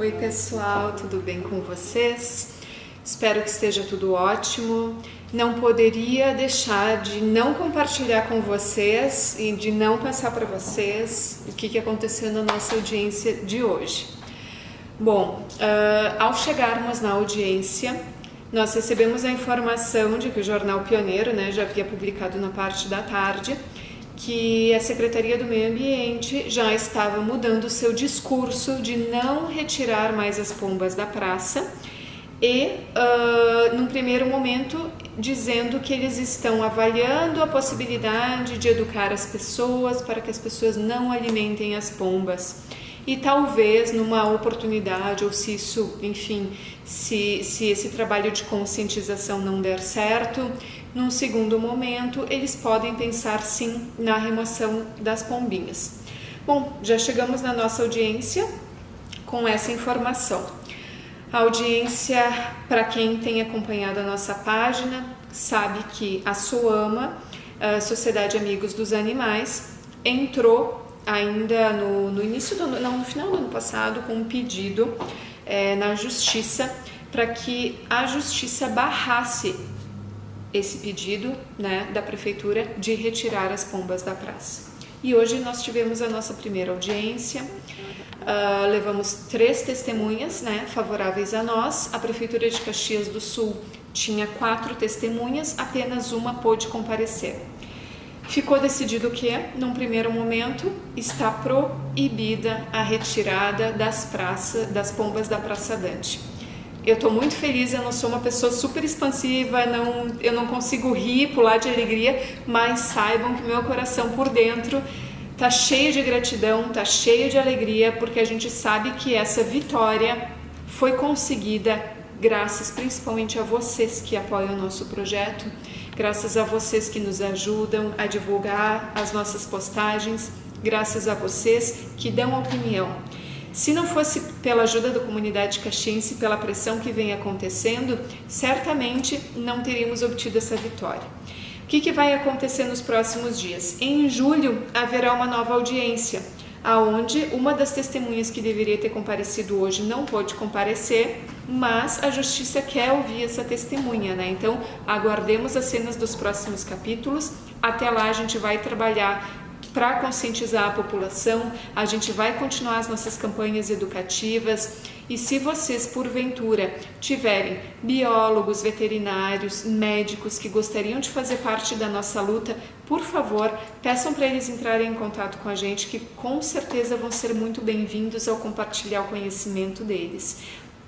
Oi pessoal, tudo bem com vocês? Espero que esteja tudo ótimo. Não poderia deixar de não compartilhar com vocês e de não passar para vocês o que aconteceu na nossa audiência de hoje. Bom, ao chegarmos na audiência, nós recebemos a informação de que o Jornal Pioneiro, já havia publicado na parte da tarde, que a Secretaria do Meio Ambiente já estava mudando o seu discurso de não retirar mais as pombas da praça e, num primeiro momento, dizendo que eles estão avaliando a possibilidade de educar as pessoas para que as pessoas não alimentem as pombas. E talvez numa oportunidade, ou se isso, enfim, se esse trabalho de conscientização não der certo, num segundo momento, eles podem pensar sim na remoção das pombinhas. Bom, já chegamos na nossa audiência com essa informação. A audiência, para quem tem acompanhado a nossa página, sabe que a SOAMA, a Sociedade Amigos dos Animais, entrou ainda no final do ano passado com um pedido na Justiça para que a Justiça barrasse esse pedido da Prefeitura de retirar as pombas da praça. E hoje nós tivemos a nossa primeira audiência, levamos 3 testemunhas favoráveis a nós. A Prefeitura de Caxias do Sul tinha 4 testemunhas, apenas uma pôde comparecer. Ficou decidido que, num primeiro momento, está proibida a retirada das pombas da Praça Dante. Eu estou muito feliz, eu não sou uma pessoa super expansiva, eu não consigo rir, pular de alegria, mas saibam que meu coração por dentro está cheio de gratidão, está cheio de alegria, porque a gente sabe que essa vitória foi conseguida graças principalmente a vocês que apoiam o nosso projeto, graças a vocês que nos ajudam a divulgar as nossas postagens, graças a vocês que dão opinião. Se não fosse pela ajuda da comunidade caxiense, pela pressão que vem acontecendo, certamente não teríamos obtido essa vitória. O que vai acontecer nos próximos dias? Em julho haverá uma nova audiência, aonde uma das testemunhas que deveria ter comparecido hoje não pôde comparecer, mas a Justiça quer ouvir essa testemunha, Então, aguardemos as cenas dos próximos capítulos. Até lá a gente vai trabalhar para conscientizar a população, a gente vai continuar as nossas campanhas educativas e se vocês, porventura, tiverem biólogos, veterinários, médicos que gostariam de fazer parte da nossa luta, por favor, peçam para eles entrarem em contato com a gente, que com certeza vão ser muito bem-vindos ao compartilhar o conhecimento deles.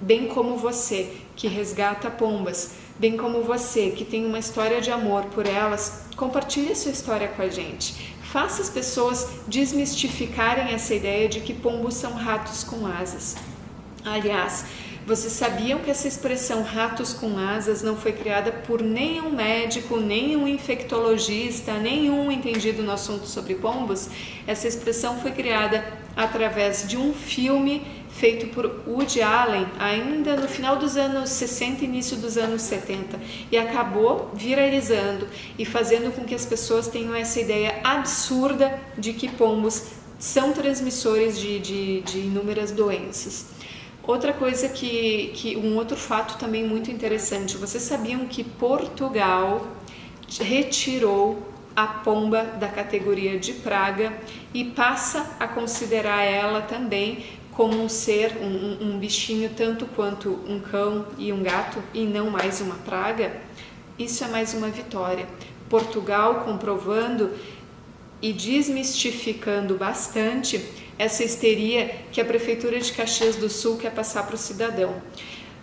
Bem como você, que resgata pombas, bem como você, que tem uma história de amor por elas, compartilhe a sua história com a gente. Faça as pessoas desmistificarem essa ideia de que pombos são ratos com asas. Aliás, vocês sabiam que essa expressão ratos com asas não foi criada por nenhum médico, nenhum infectologista, nenhum entendido no assunto sobre pombos? Essa expressão foi criada através de um filme feito por Woody Allen, ainda no final dos anos 60 e início dos anos 70, e acabou viralizando e fazendo com que as pessoas tenham essa ideia absurda de que pombos são transmissores de inúmeras doenças. Outra coisa um outro fato também muito interessante, vocês sabiam que Portugal retirou a pomba da categoria de praga e passa a considerar ela também como um ser, um bichinho tanto quanto um cão e um gato e não mais uma praga? Isso é mais uma vitória. Portugal comprovando e desmistificando bastante essa histeria que a Prefeitura de Caxias do Sul quer passar para o cidadão.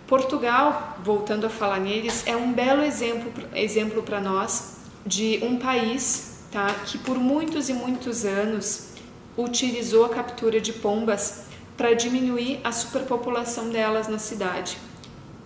Portugal, voltando a falar neles, é um belo exemplo para nós de um país que por muitos e muitos anos utilizou a captura de pombas para diminuir a superpopulação delas na cidade.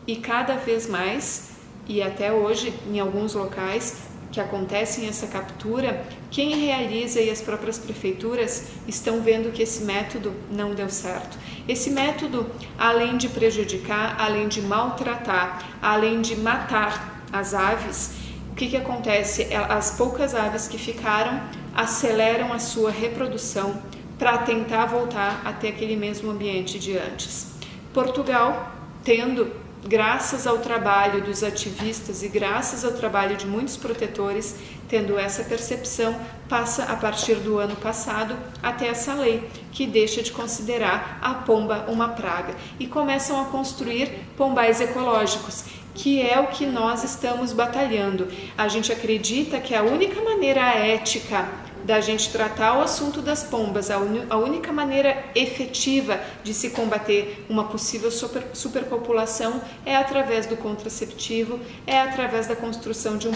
E cada vez mais, e até hoje em alguns locais que acontecem essa captura, quem realiza e as próprias prefeituras estão vendo que esse método não deu certo. Esse método, além de prejudicar, além de maltratar, além de matar as aves, o que acontece? As poucas aves que ficaram aceleram a sua reprodução para tentar voltar até aquele mesmo ambiente de antes. Portugal, graças ao trabalho dos ativistas e graças ao trabalho de muitos protetores, tendo essa percepção, passa a partir do ano passado até essa lei que deixa de considerar a pomba uma praga e começam a construir pombais ecológicos, que é o que nós estamos batalhando. A gente acredita que a única maneira ética da gente tratar o assunto das pombas, a única maneira efetiva de se combater uma possível superpopulação é através do contraceptivo, é através da construção de um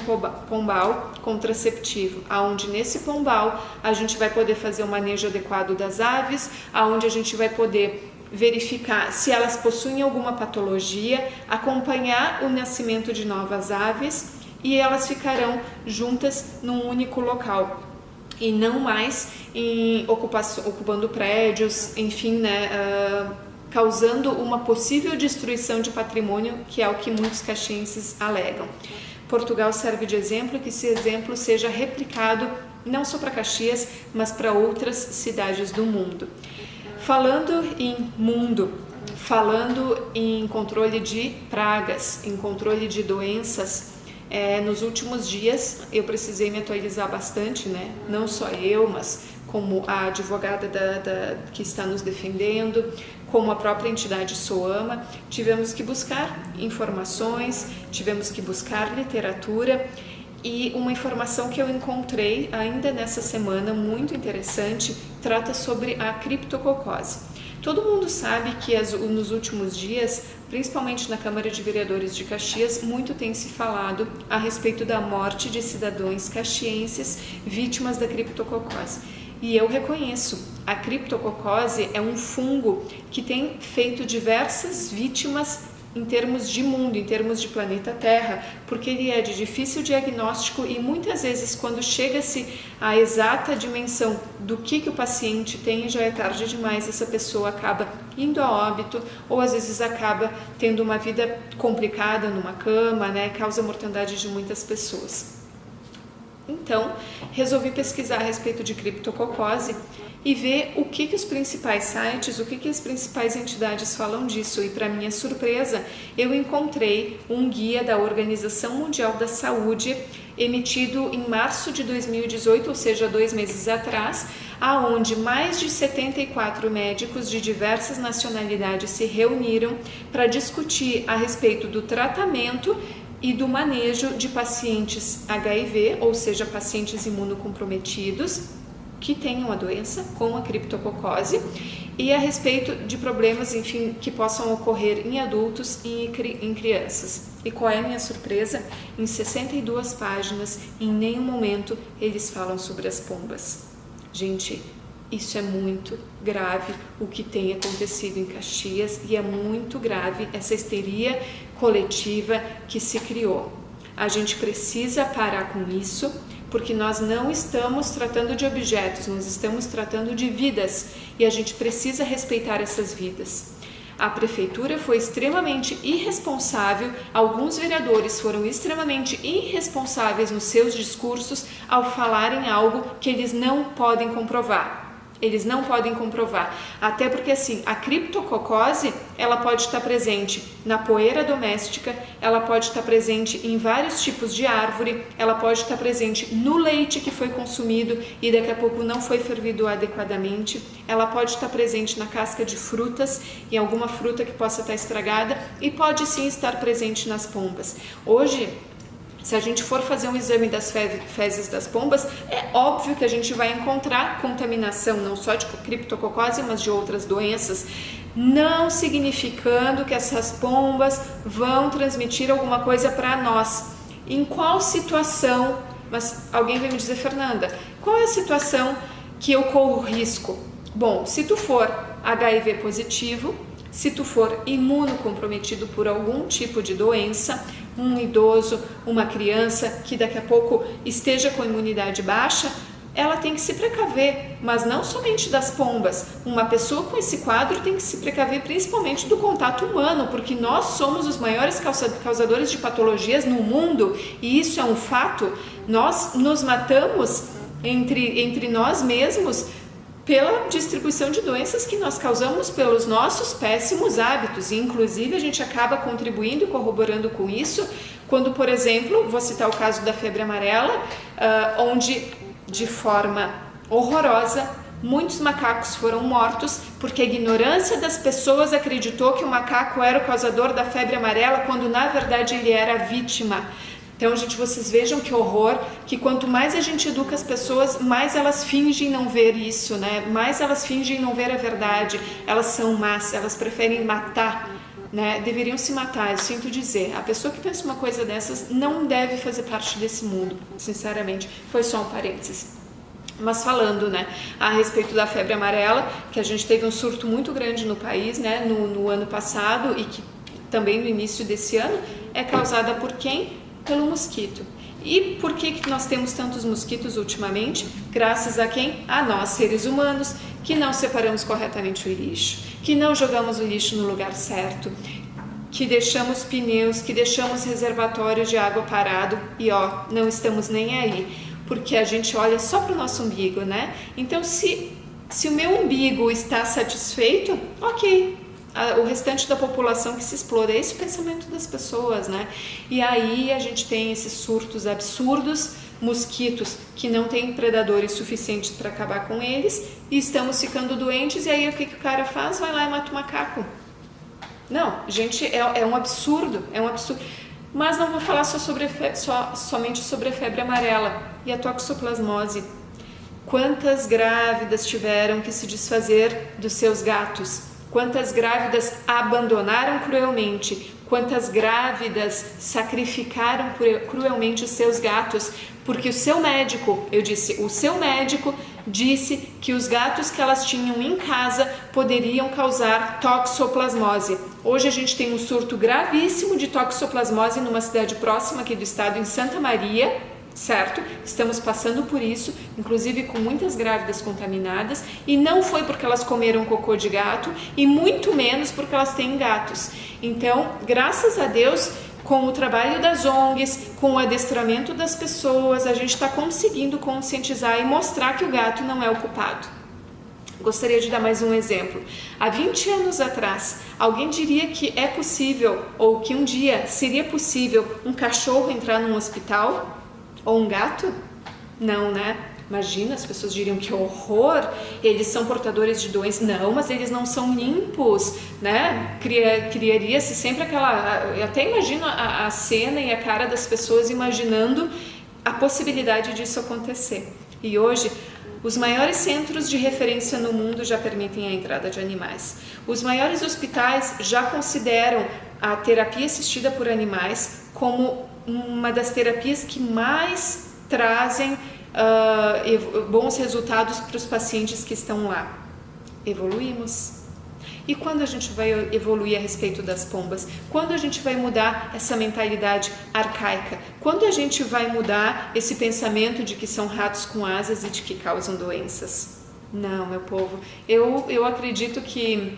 pombal contraceptivo, aonde nesse pombal a gente vai poder fazer o manejo adequado das aves, aonde a gente vai poder verificar se elas possuem alguma patologia, acompanhar o nascimento de novas aves e elas ficarão juntas num único local. E não mais ocupando prédios, enfim, né, causando uma possível destruição de patrimônio, que é o que muitos caxienses alegam. Portugal serve de exemplo, que esse exemplo seja replicado não só para Caxias, mas para outras cidades do mundo. Falando em mundo, falando em controle de pragas, em controle de doenças, nos últimos dias eu precisei me atualizar bastante, né? Não só eu, mas como a advogada que está nos defendendo, como a própria entidade SOAMA, tivemos que buscar informações, tivemos que buscar literatura e uma informação que eu encontrei ainda nessa semana, muito interessante, trata sobre a criptococose. Todo mundo sabe que nos últimos dias, principalmente na Câmara de Vereadores de Caxias, muito tem se falado a respeito da morte de cidadãos caxienses vítimas da criptococose. E eu reconheço, a criptococose é um fungo que tem feito diversas vítimas em termos de mundo, em termos de planeta Terra, porque ele é de difícil diagnóstico e muitas vezes quando chega-se à exata dimensão do que o paciente tem, já é tarde demais, essa pessoa acaba indo a óbito ou às vezes acaba tendo uma vida complicada numa cama, né, causa mortandade de muitas pessoas. Então, resolvi pesquisar a respeito de criptococose e ver o que os principais sites, o que as principais entidades falam disso. E para minha surpresa, eu encontrei um guia da Organização Mundial da Saúde, emitido em março de 2018, ou seja, 2 meses atrás, aonde mais de 74 médicos de diversas nacionalidades se reuniram para discutir a respeito do tratamento e do manejo de pacientes HIV, ou seja, pacientes imunocomprometidos que tenham a doença com a criptococose e a respeito de problemas, enfim, que possam ocorrer em adultos e em crianças. E qual é a minha surpresa? Em 62 páginas, em nenhum momento eles falam sobre as pombas. Gente, isso é muito grave o que tem acontecido em Caxias e é muito grave essa histeria coletiva que se criou. A gente precisa parar com isso, porque nós não estamos tratando de objetos, nós estamos tratando de vidas e a gente precisa respeitar essas vidas. A prefeitura foi extremamente irresponsável, alguns vereadores foram extremamente irresponsáveis nos seus discursos ao falarem algo que eles não podem comprovar. Eles não podem comprovar, até porque assim, a criptococose, ela pode estar presente na poeira doméstica, ela pode estar presente em vários tipos de árvore, ela pode estar presente no leite que foi consumido e daqui a pouco não foi fervido adequadamente, ela pode estar presente na casca de frutas, em alguma fruta que possa estar estragada e pode sim estar presente nas pombas. Hoje, se a gente for fazer um exame das fezes das pombas, é óbvio que a gente vai encontrar contaminação não só de criptococose, mas de outras doenças, não significando que essas pombas vão transmitir alguma coisa para nós. Em qual situação, mas alguém vai me dizer, Fernanda, qual é a situação que eu corro risco? Bom, se tu for HIV positivo, se tu for imunocomprometido por algum tipo de doença, um idoso, uma criança que daqui a pouco esteja com imunidade baixa, ela tem que se precaver, mas não somente das pombas. Uma pessoa com esse quadro tem que se precaver principalmente do contato humano, porque nós somos os maiores causadores de patologias no mundo e isso é um fato. Nós nos matamos entre nós mesmos pela distribuição de doenças que nós causamos pelos nossos péssimos hábitos, e inclusive a gente acaba contribuindo e corroborando com isso, quando, por exemplo, vou citar o caso da febre amarela, onde de forma horrorosa muitos macacos foram mortos porque a ignorância das pessoas acreditou que o macaco era o causador da febre amarela, quando na verdade ele era a vítima. Então, gente, vocês vejam que horror, que quanto mais a gente educa as pessoas, mais elas fingem não ver isso, né? Mais elas fingem não ver a verdade. Elas são más, elas preferem matar, né? Deveriam se matar, eu sinto dizer. A pessoa que pensa uma coisa dessas não deve fazer parte desse mundo, sinceramente. Foi só um parênteses. Mas falando, né, a respeito da febre amarela, que a gente teve um surto muito grande no país, né, no ano passado, e que também no início desse ano, é causada por quem? Pelo mosquito. E por que nós temos tantos mosquitos ultimamente? Graças a quem? A nós, seres humanos, que não separamos corretamente o lixo, que não jogamos o lixo no lugar certo, que deixamos pneus, que deixamos reservatórios de água parado e não estamos nem aí, porque a gente olha só para o nosso umbigo, né? Então, se o meu umbigo está satisfeito, ok, o restante da população que se exploda. É esse o pensamento das pessoas, né? E aí a gente tem esses surtos absurdos, mosquitos que não têm predadores suficientes para acabar com eles, e estamos ficando doentes, e aí o que o cara faz? Vai lá e mata o macaco. Não, gente, é um absurdo, é um absurdo. Mas não vou falar somente sobre a febre amarela e a toxoplasmose. Quantas grávidas tiveram que se desfazer dos seus gatos? Quantas grávidas abandonaram cruelmente? Quantas grávidas sacrificaram cruelmente os seus gatos? Porque o seu médico disse que os gatos que elas tinham em casa poderiam causar toxoplasmose. Hoje a gente tem um surto gravíssimo de toxoplasmose numa cidade próxima aqui do estado, em Santa Maria, certo? Estamos passando por isso, inclusive com muitas grávidas contaminadas, e não foi porque elas comeram cocô de gato, e muito menos porque elas têm gatos. Então, graças a Deus, com o trabalho das ONGs, com o adestramento das pessoas, a gente está conseguindo conscientizar e mostrar que o gato não é o culpado. Gostaria de dar mais um exemplo. Há 20 anos atrás, alguém diria que é possível, ou que um dia seria possível, um cachorro entrar num hospital? Ou um gato? Não, né? Imagina, as pessoas diriam que horror, eles são portadores de doenças. Não, mas eles não são limpos, né? Criaria-se sempre aquela... Eu até imagino a cena e a cara das pessoas imaginando a possibilidade disso acontecer. E hoje, os maiores centros de referência no mundo já permitem a entrada de animais. Os maiores hospitais já consideram a terapia assistida por animais como uma das terapias que mais trazem bons resultados para os pacientes que estão lá. Evoluímos. E quando a gente vai evoluir a respeito das pombas? Quando a gente vai mudar essa mentalidade arcaica? Quando a gente vai mudar esse pensamento de que são ratos com asas e de que causam doenças? Não, meu povo, eu acredito que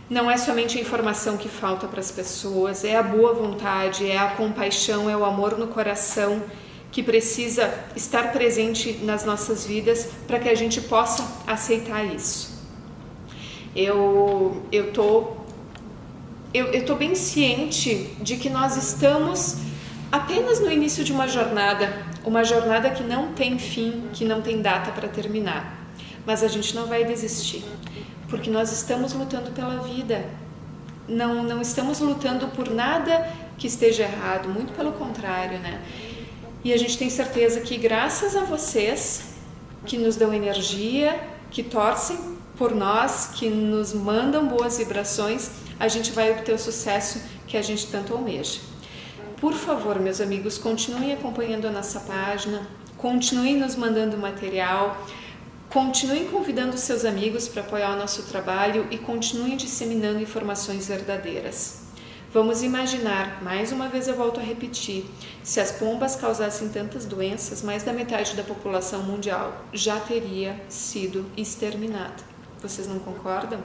não é somente a informação que falta para as pessoas, é a boa vontade, é a compaixão, é o amor no coração que precisa estar presente nas nossas vidas para que a gente possa aceitar isso. Eu tô bem ciente de que nós estamos apenas no início de uma jornada que não tem fim, que não tem data para terminar. Mas a gente não vai desistir, porque nós estamos lutando pela vida. Não estamos lutando por nada que esteja errado, muito pelo contrário, né? E a gente tem certeza que graças a vocês, que nos dão energia, que torcem por nós, que nos mandam boas vibrações, a gente vai obter o sucesso que a gente tanto almeja. Por favor, meus amigos, continuem acompanhando a nossa página, continuem nos mandando material, continuem convidando seus amigos para apoiar o nosso trabalho e continuem disseminando informações verdadeiras. Vamos imaginar, mais uma vez eu volto a repetir, se as pombas causassem tantas doenças, mais da metade da população mundial já teria sido exterminada. Vocês não concordam?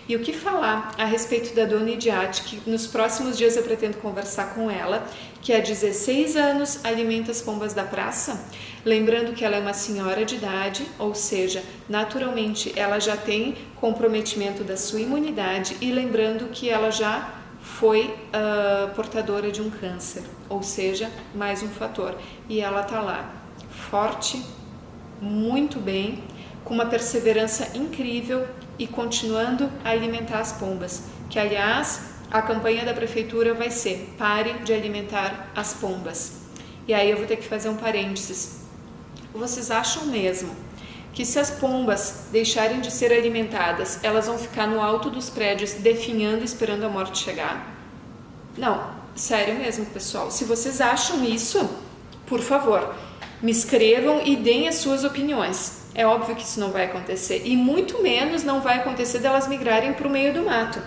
E o que falar a respeito da dona Idiate, que nos próximos dias eu pretendo conversar com ela, que há 16 anos alimenta as pombas da praça? Lembrando que ela é uma senhora de idade, ou seja, naturalmente ela já tem comprometimento da sua imunidade, e lembrando que ela já foi portadora de um câncer, ou seja, mais um fator. E ela tá lá, forte, muito bem, com uma perseverança incrível e continuando a alimentar as pombas, que aliás a campanha da prefeitura vai ser: pare de alimentar as pombas. E aí eu vou ter que fazer um parênteses. Vocês acham mesmo que se as pombas deixarem de ser alimentadas, elas vão ficar no alto dos prédios definhando, esperando a morte chegar? Não, sério mesmo, pessoal. Se vocês acham isso, por favor, me escrevam e deem as suas opiniões. É óbvio que isso não vai acontecer, e muito menos não vai acontecer delas migrarem para o meio do mato.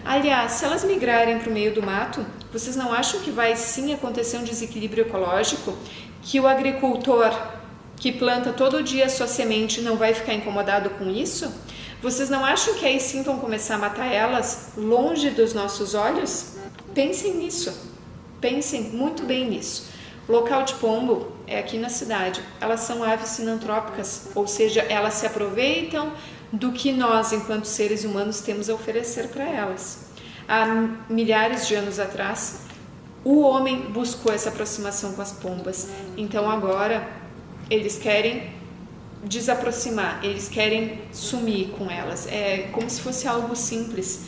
Aliás, se elas migrarem para o meio do mato, vocês não acham que vai sim acontecer um desequilíbrio ecológico? Que o agricultor que planta todo dia a sua semente não vai ficar incomodado com isso? Vocês não acham que aí sim vão começar a matar elas longe dos nossos olhos? Pensem nisso, pensem muito bem nisso. Local de pombo é aqui na cidade. Elas são aves sinantrópicas, ou seja, elas se aproveitam do que nós, enquanto seres humanos, temos a oferecer para elas. Há milhares de anos atrás, o homem buscou essa aproximação com as pombas. Então agora eles querem desaproximar, eles querem sumir com elas. É como se fosse algo simples.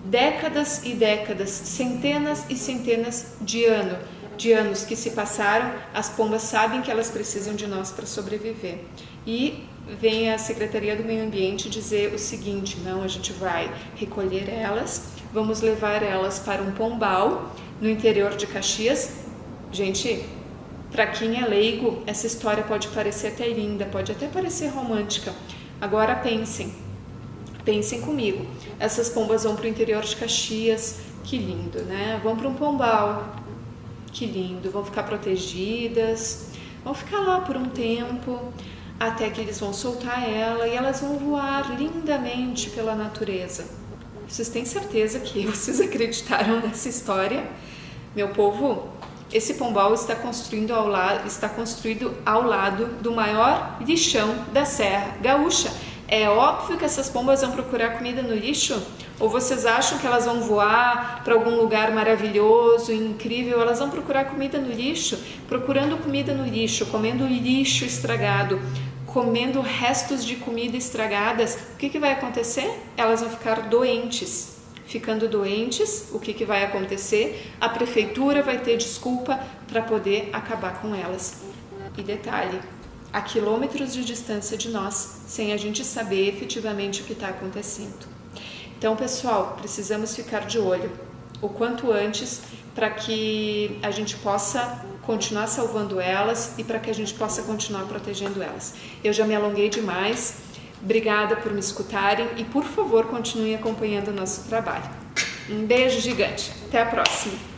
Décadas e décadas, centenas e centenas de anos que se passaram, as pombas sabem que elas precisam de nós para sobreviver. E vem a Secretaria do Meio Ambiente dizer o seguinte: não, a gente vai recolher elas, vamos levar elas para um pombal no interior de Caxias. Gente, para quem é leigo, essa história pode parecer até linda, pode até parecer romântica. Agora pensem comigo, essas pombas vão para o interior de Caxias, que lindo, né? Vão para um pombal, que lindo, vão ficar protegidas, vão ficar lá por um tempo, até que eles vão soltar ela e elas vão voar lindamente pela natureza. Vocês têm certeza que vocês acreditaram nessa história? Meu povo, esse pombal está construído ao lado do maior lixão da Serra Gaúcha. É óbvio que essas pombas vão procurar comida no lixo? Ou vocês acham que elas vão voar para algum lugar maravilhoso, incrível? Elas vão procurar comida no lixo? Procurando comida no lixo, comendo lixo estragado, comendo restos de comida estragadas, o que vai acontecer? Elas vão ficar doentes. Ficando doentes, o que vai acontecer? A prefeitura vai ter desculpa para poder acabar com elas. E detalhe, a quilômetros de distância de nós, sem a gente saber efetivamente o que está acontecendo. Então, pessoal, precisamos ficar de olho o quanto antes para que a gente possa continuar salvando elas e para que a gente possa continuar protegendo elas. Eu já me alonguei demais. Obrigada por me escutarem e, por favor, continuem acompanhando o nosso trabalho. Um beijo gigante. Até a próxima.